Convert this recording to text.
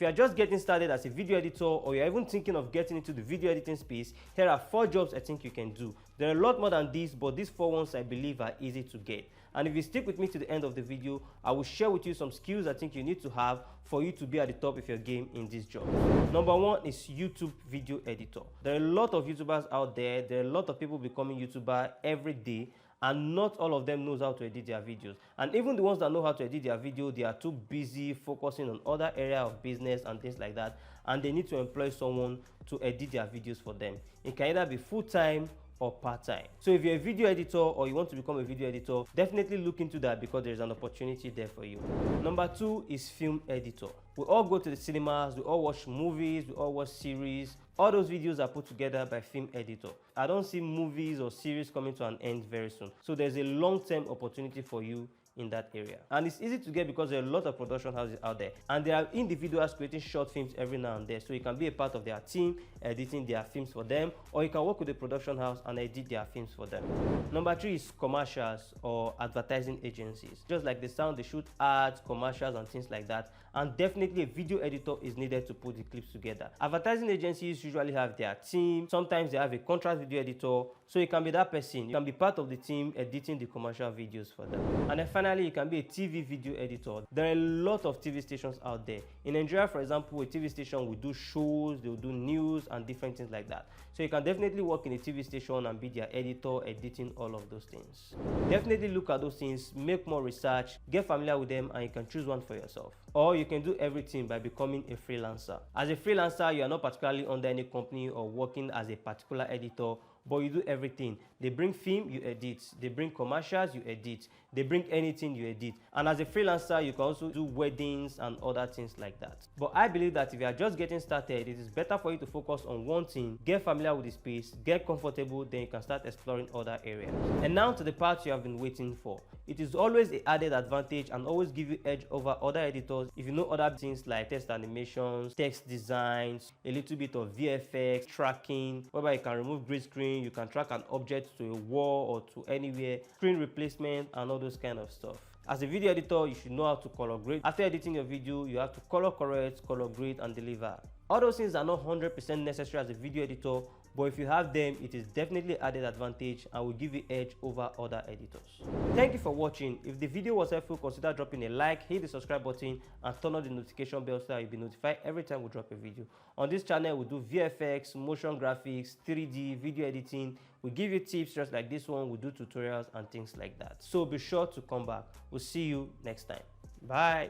If you are just getting started as a video editor, or you're even thinking of getting into the video editing space, here are 4 jobs I think you can do. There are a lot more than these, but these 4 ones I believe are easy to get. And if you stick with me to the end of the video, I will share with you some skills I think you need to have for you to be at the top of your game in this job. Number 1 is YouTube video editor. There are a lot of YouTubers out there. There are a lot of people becoming YouTuber every day, and not all of them knows how to edit their videos. And even the ones that know how to edit their video, they are too busy focusing on other area of business and things like that, and they need to employ someone to edit their videos for them. It can either be full-time or part-time. So if you're a video editor or you want to become a video editor, definitely look into that because there's an opportunity there for you. Number 2 is film editor. We all go to the cinemas, we all watch movies, we all watch series. All those videos are put together by film editor. I don't see movies or series coming to an end very soon. So there's a long-term opportunity for you in that area, and it's easy to get because there are a lot of production houses out there, and there are individuals creating short films every now and then, so you can be a part of their team editing their films for them, or you can work with the production house and edit their films for them. Number 3 is commercials or advertising agencies. Just like the sound, they shoot ads, commercials and things like that, and definitely a video editor is needed to put the clips together. Advertising agencies usually have their team. Sometimes they have a contract video editor, so you can be that person. You can be part of the team editing the commercial videos for them. And then finally, you can be a TV video editor. There are a lot of TV stations out there. In Nigeria, for example, a TV station will do shows, they will do news and different things like that. So you can definitely work in a TV station and be their editor, editing all of those things. Definitely look at those things, make more research, get familiar with them, and you can choose one for yourself. Or you can do everything by becoming a freelancer. As a freelancer, you are not particularly under any company or working as a particular editor, but you do everything. They bring film, you edit. They bring commercials, you edit. They bring anything, you edit. And as a freelancer, you can also do weddings and other things like that. But I believe that if you are just getting started, it is better for you to focus on one thing, get familiar with the space, get comfortable, then you can start exploring other areas. And now to the part you have been waiting for. It is always an added advantage and always give you edge over other editors if you know other things like text animations, text designs, a little bit of VFX, tracking, whereby you can remove green screen, you can track an object to a wall or to anywhere, screen replacement and all those kind of stuff. As a video editor, you should know how to color grade. After editing your video, you have to color correct, color grade and deliver. All those things are not 100% necessary as a video editor, but if you have them, it is definitely added advantage and will give you edge over other editors. Thank you for watching. If the video was helpful, consider dropping a like, hit the subscribe button and turn on the notification bell so that you'll be notified every time we drop a video. On this channel, we do VFX, motion graphics, 3D, video editing. We give you tips just like this one. We do tutorials and things like that. So be sure to come back. We'll see you next time. Bye.